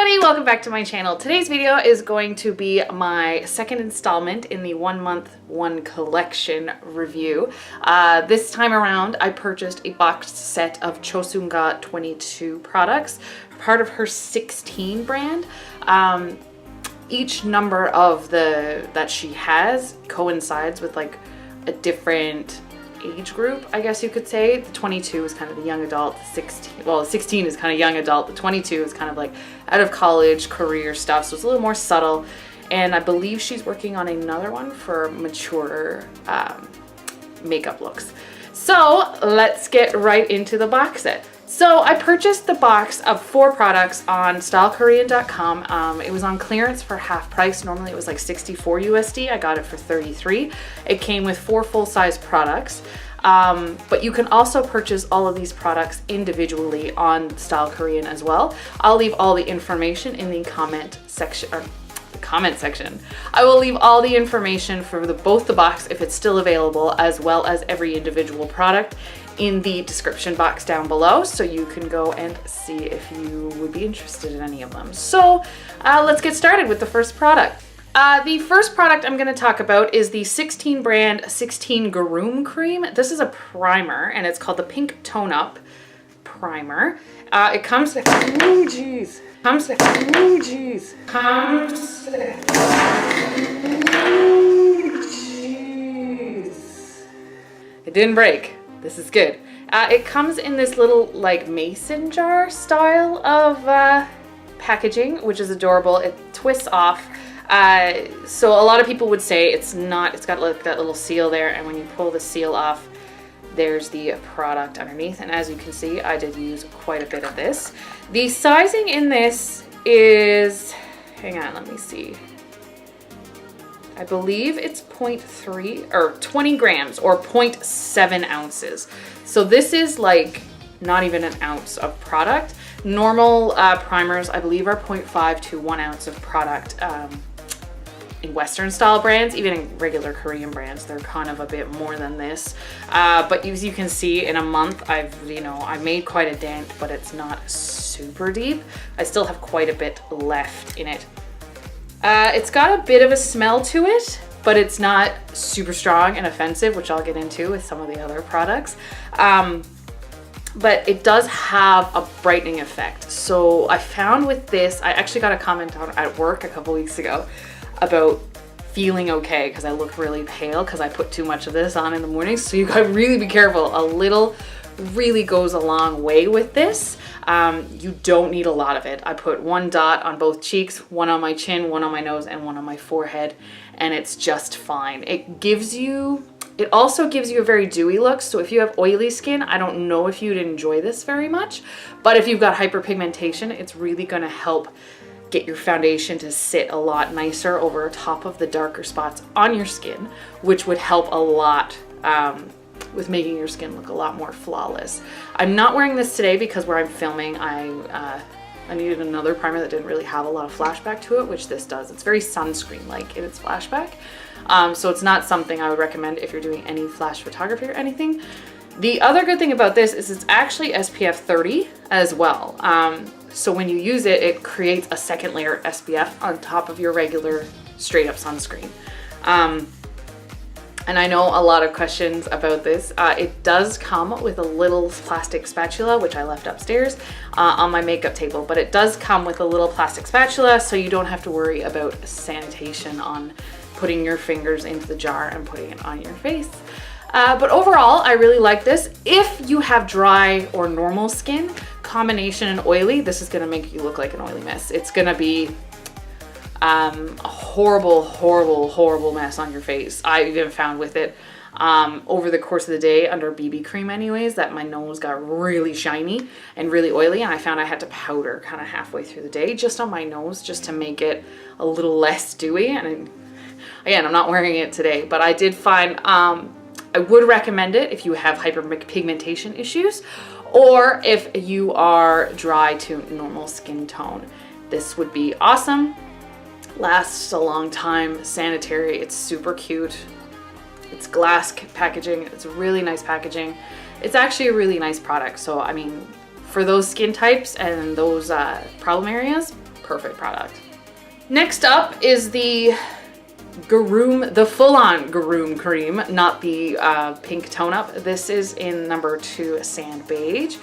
everybody, welcome back to my channel. Today's video is going to be my second installment in the 1 month 1 collection review. This time around I purchased a boxed set of Chosungah22 products, part of her 16 brand. Each number of that she has coincides with like a different age group, I guess you could say. The 22 is kind of the young adult, the 16 is kind of young adult, the 22 is kind of like out of college, career stuff, so it's a little more subtle. And I believe she's working on another one for mature makeup looks. So let's get right into the box set. So I purchased the box of 4 products on stylekorean.com. It was on clearance for half price. Normally it was like 64 USD. I got it for 33. It came with 4 full-size products. But you can also purchase all of these products individually on Style Korean as well. I'll leave all the information in the comment section. I will leave all the information for both the box, if it's still available, as well as every individual product in the description box down below, so you can go and see if you would be interested in any of them. So let's get started with the first product. The first product I'm going to talk about is the 16 brand 16 Guroom cream. This is a primer and it's called the Pink Tone Up Primer. It comes with, oh geez, it didn't break. This is good. It comes in this little like mason jar style of packaging, which is adorable. It twists off. So a lot of people would say it's got like that little seal there, and when you pull the seal off, there's the product underneath. And as you can see, I did use quite a bit of this. The sizing in this is, hang on, let me see. I believe it's 0.3 or 20 grams or 0.7 ounces. So this is like not even an ounce of product. Normal primers, I believe, are 0.5 to 1 ounce of product in Western style brands. Even in regular Korean brands, they're kind of a bit more than this. But as you can see, in a month, I've made quite a dent, but it's not super deep. I still have quite a bit left in it. It's got a bit of a smell to it, but it's not super strong and offensive, which I'll get into with some of the other products. But it does have a brightening effect. So I found with this, I actually got a comment on at work a couple weeks ago about feeling okay because I look really pale because I put too much of this on in the morning. So you gotta really be careful. A little really goes a long way with this. You don't need a lot of it. I put 1 dot on both cheeks, 1 on my chin, 1 on my nose, and 1 on my forehead, and it's just fine. It also gives you a very dewy look. So if you have oily skin, I don't know if you'd enjoy this very much, but if you've got hyperpigmentation, it's really gonna help get your foundation to sit a lot nicer over top of the darker spots on your skin, which would help a lot with making your skin look a lot more flawless. I'm not wearing this today because where I'm filming, I needed another primer that didn't really have a lot of flashback to it, which this does. It's very sunscreen-like in its flashback. So it's not something I would recommend if you're doing any flash photography or anything. The other good thing about this is it's actually SPF 30 as well. So when you use it, it creates a second layer of SPF on top of your regular straight up sunscreen. And I know a lot of questions about this. It does come with a little plastic spatula, which I left upstairs on my makeup table, but it does come with a little plastic spatula, so you don't have to worry about sanitation on putting your fingers into the jar and putting it on your face. But overall, I really like this. If you have dry or normal skin, combination and oily, this is gonna make you look like an oily mess. It's gonna be a horrible mess on your face. I even found with it over the course of the day under BB cream anyways, that my nose got really shiny and really oily, and I found I had to powder kind of halfway through the day just on my nose just to make it a little less dewy. And again, I'm not wearing it today, but I did find I would recommend it if you have hyperpigmentation issues or if you are dry to normal skin tone. This would be awesome. Lasts a long time, sanitary, it's super cute. It's glass packaging, it's really nice packaging. It's actually a really nice product. So I mean, for those skin types and those problem areas, perfect product. Next up is the Guroom, the full-on Guroom cream, not the pink tone-up. This is in number 2, Sand Beige.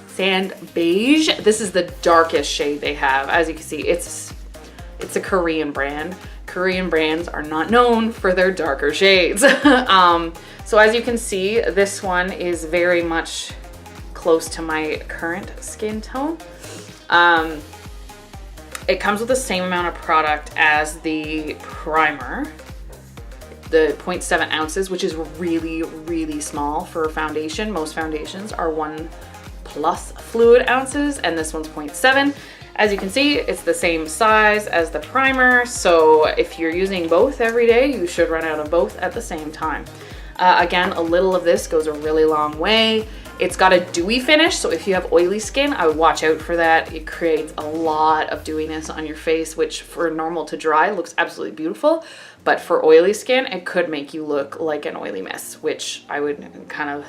Sand Beige. This is the darkest shade they have. As you can see, it's a Korean brand. Korean brands are not known for their darker shades. So as you can see, this one is very much close to my current skin tone. It comes with the same amount of product as the primer, the 0.7 ounces, which is really, really small for a foundation. Most foundations are 1+ fluid ounces, and this one's 0.7. As you can see, it's the same size as the primer, so if you're using both every day, you should run out of both at the same time. Again, a little of this goes a really long way. It's got a dewy finish, so if you have oily skin, I would watch out for that. It creates a lot of dewiness on your face, which for normal to dry looks absolutely beautiful, but for oily skin, it could make you look like an oily mess, which I would kind of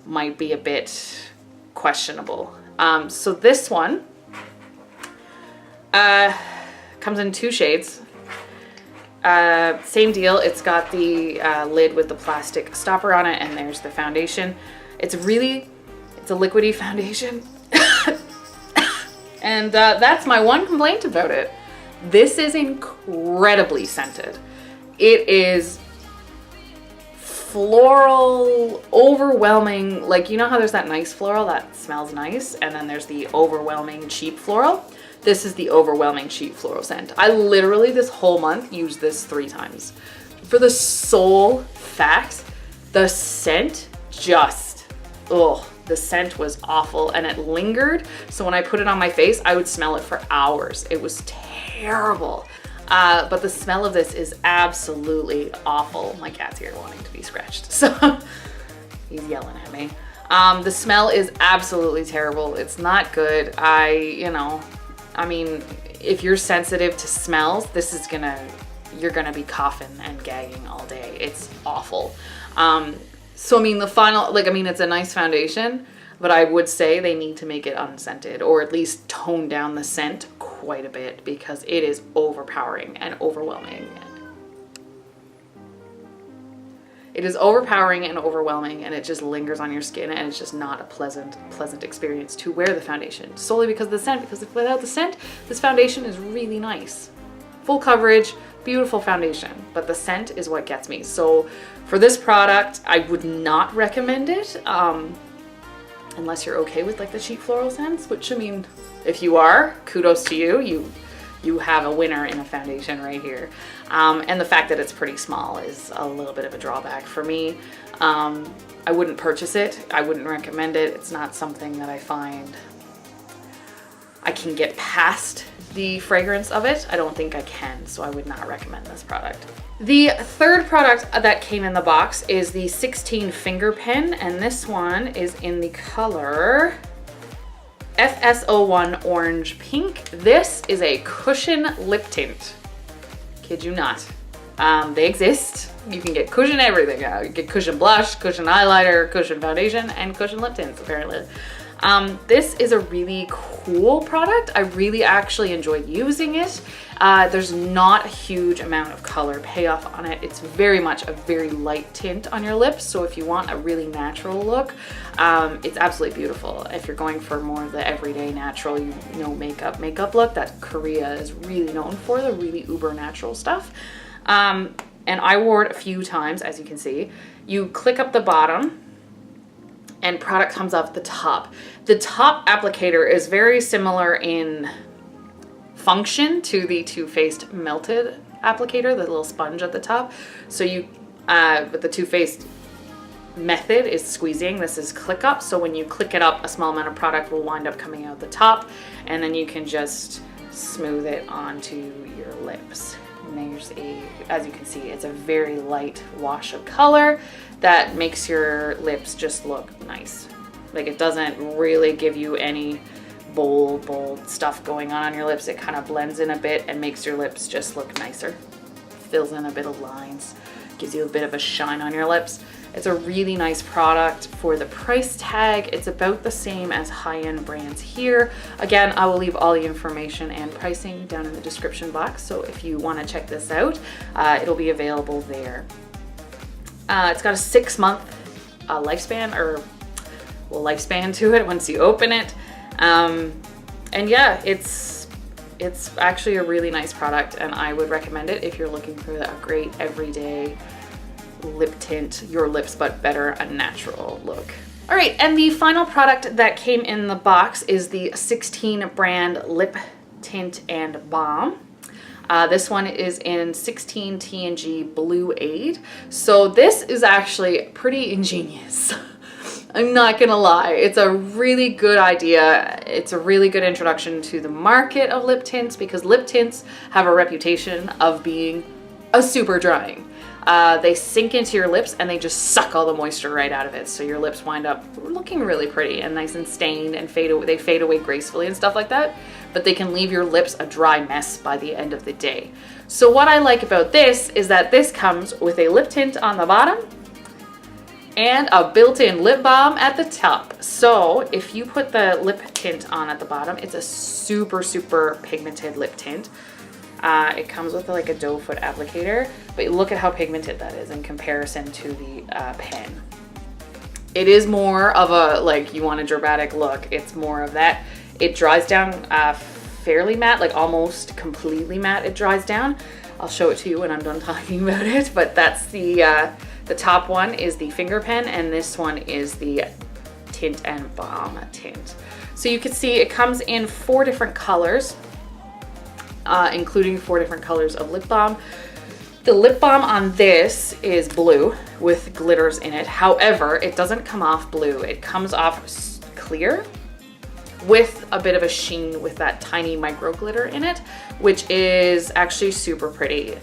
might be a bit questionable. So this one comes in 2 shades. Same deal, it's got the lid with the plastic stopper on it, and there's the foundation. It's a liquidy foundation. And that's my one complaint about it. This is incredibly scented. It is floral, overwhelming, like, you know how there's that nice floral that smells nice, and then there's the overwhelming cheap floral? This is the overwhelming cheap floral scent. I literally this whole month used this 3 times. For the sole fact, the scent just, the scent was awful, and it lingered. So when I put it on my face, I would smell it for hours. It was terrible. But the smell of this is absolutely awful. My cat's here wanting to be scratched, so he's yelling at me. The smell is absolutely terrible. It's not good. I mean, if you're sensitive to smells, this is you're gonna be coughing and gagging all day. It's awful. So I mean, it's a nice foundation, but I would say they need to make it unscented, or at least tone down the scent quite a bit, because it is overpowering and overwhelming. It is overpowering and overwhelming, and it just lingers on your skin, and it's just not a pleasant experience to wear the foundation, solely because of the scent, because without the scent, this foundation is really nice. Full coverage, beautiful foundation, but the scent is what gets me. So for this product, I would not recommend it, unless you're okay with like the cheap floral scents, which, I mean, if you are, kudos to you. You have a winner in a foundation right here. And the fact that it's pretty small is a little bit of a drawback for me. I wouldn't purchase it. I wouldn't recommend it. It's not something that I find I can get past the fragrance of it. I don't think I can, so I would not recommend this product. The third product that came in the box is the 16 finger pen, and this one is in the color FS01 Orange Pink. This is a cushion lip tint. Kid you not. They exist. You can get cushion everything. You can get cushion blush, cushion highlighter, cushion foundation, and cushion lip tints, apparently. This is a really cool product. I really actually enjoyed using it. There's not a huge amount of color payoff on it. It's very much a very light tint on your lips. So if you want a really natural look, it's absolutely beautiful. If you're going for more of the everyday natural, makeup look that Korea is really known for, the really uber natural stuff. And I wore it a few times, as you can see. You click up the bottom, and product comes off the top. The top applicator is very similar in function to the Too Faced Melted applicator, the little sponge at the top. So but the Too Faced method is squeezing. This is click up. So when you click it up, a small amount of product will wind up coming out the top, and then you can just smooth it onto your lips. And there's as you can see, it's a very light wash of color that makes your lips just look nice. Like, it doesn't really give you any bold stuff going on your lips. It kind of blends in a bit and makes your lips just look nicer. Fills in a bit of lines, gives you a bit of a shine on your lips. It's a really nice product for the price tag. It's about the same as high-end brands here. Again, I will leave all the information and pricing down in the description box, so if you want to check this out, it'll be available there. It's got a 6-month lifespan, or lifespan to it once you open it. And yeah, it's actually a really nice product, and I would recommend it if you're looking for a great everyday lip tint, your lips but better, a natural look. All right, and the final product that came in the box is the 16 brand lip tint and balm. This one is in 16 TNG Blue Aid. So this is actually pretty ingenious. I'm not gonna lie, it's a really good idea. It's a really good introduction to the market of lip tints, because lip tints have a reputation of being a super drying. They sink into your lips and they just suck all the moisture right out of it. So your lips wind up looking really pretty and nice and stained and they fade away gracefully and stuff like that. But they can leave your lips a dry mess by the end of the day. So what I like about this is that this comes with a lip tint on the bottom and a built-in lip balm at the top. So if you put the lip tint on at the bottom, it's a super, super pigmented lip tint. It comes with like a doe foot applicator, but look at how pigmented that is in comparison to the pen. It is more of a, like, you want a dramatic look, it's more of that. It dries down fairly matte, like almost completely matte it dries down. I'll show it to you when I'm done talking about it, but that's the top one is the finger pen, and this one is the tint and balm tint. So you can see it comes in 4 different colors. Including 4 different colors of lip balm. The lip balm on this is blue with glitters in it. However, it doesn't come off blue. It comes off clear with a bit of a sheen with that tiny micro glitter in it, which is actually super pretty.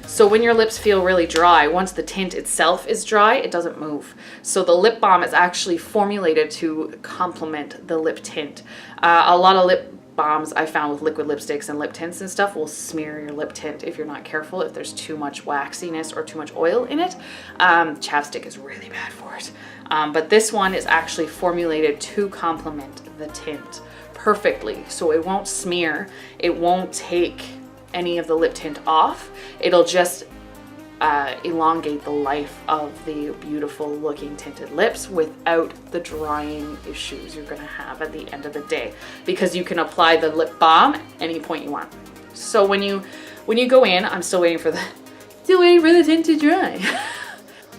So when your lips feel really dry, once the tint itself is dry, it doesn't move. So the lip balm is actually formulated to complement the lip tint. A lot of lip balms I found with liquid lipsticks and lip tints and stuff will smear your lip tint if you're not careful, if there's too much waxiness or too much oil in it. Chapstick is really bad for it. But this one is actually formulated to complement the tint perfectly. So it won't smear, it won't take any of the lip tint off. It'll just elongate the life of the beautiful looking tinted lips without the drying issues you're gonna have at the end of the day, because you can apply the lip balm any point you want. So when you go in, I'm still waiting for the tint to dry.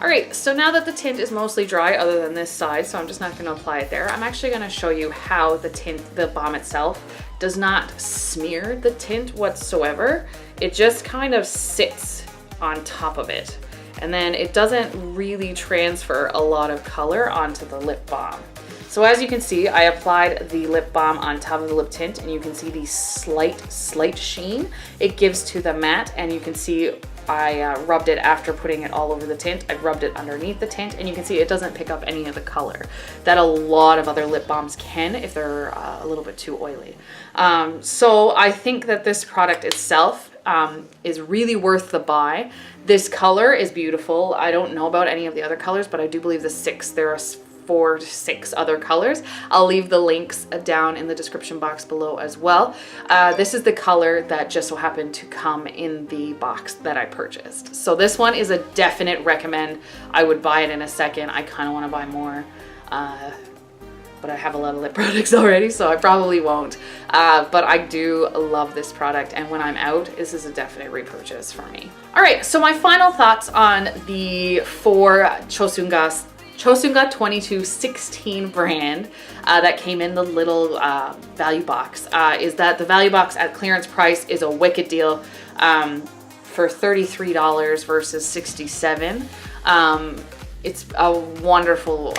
All right, so now that the tint is mostly dry other than this side, so I'm just not gonna apply it there, I'm actually gonna show you how the balm itself does not smear the tint whatsoever. It just kind of sits on top of it, and then it doesn't really transfer a lot of color onto the lip balm. So as you can see, I applied the lip balm on top of the lip tint, and you can see the slight sheen it gives to the matte, and you can see I rubbed it after putting it all over the tint. I rubbed it underneath the tint, and you can see it doesn't pick up any of the color that a lot of other lip balms can if they're a little bit too oily. So I think that this product itself is really worth the buy. This color is beautiful. I don't know about any of the other colors, but I do believe there are 4 to 6 other colors. I'll leave the links down in the description box below as well. This is the color that just so happened to come in the box that I purchased. So this one is a definite recommend. I would buy it in a second. I kind of want to buy more. But I have a lot of lip products already, so I probably won't. But I do love this product, and when I'm out, this is a definite repurchase for me. All right, so my final thoughts on the 4 Chosungah22 16 brand that came in the little value box is that the value box at clearance price is a wicked deal for $33 versus $67. It's a wonderful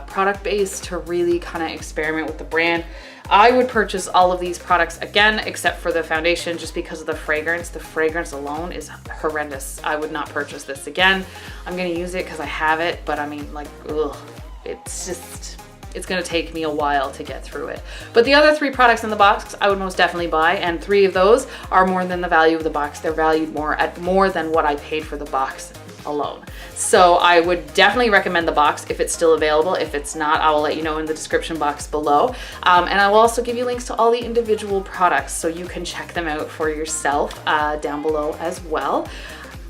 product base to really kind of experiment with the brand. I would purchase all of these products again, except for the foundation, just because of the fragrance. The fragrance alone is horrendous. I would not purchase this again. I'm gonna use it because I have it, but I mean, like, ugh, it's gonna take me a while to get through it. But the other 3 products in the box, I would most definitely buy, and 3 of those are more than the value of the box. They're valued more than what I paid for the box alone. So I would definitely recommend the box if it's still available. If it's not, I will let you know in the description box below. And I will also give you links to all the individual products so you can check them out for yourself down below as well.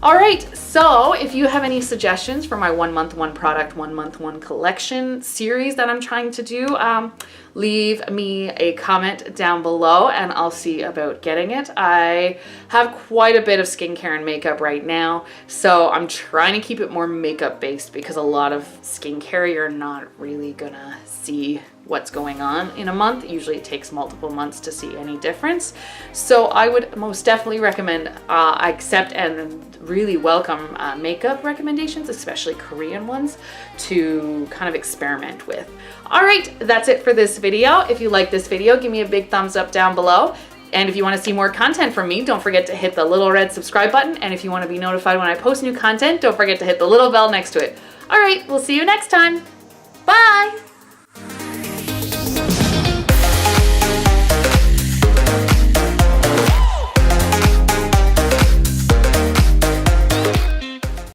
All right, so if you have any suggestions for my 1 month, 1 product, 1 month, 1 collection series that I'm trying to do, leave me a comment down below and I'll see about getting it. I have quite a bit of skincare and makeup right now, so I'm trying to keep it more makeup based because a lot of skincare you're not really gonna see what's going on in a month. Usually it takes multiple months to see any difference. So I would most definitely recommend, accept and really welcome makeup recommendations, especially Korean ones, to kind of experiment with. All right, that's it for this video. If you like this video, give me a big thumbs up down below. And if you want to see more content from me, don't forget to hit the little red subscribe button. And if you want to be notified when I post new content, don't forget to hit the little bell next to it. All right, we'll see you next time. Bye.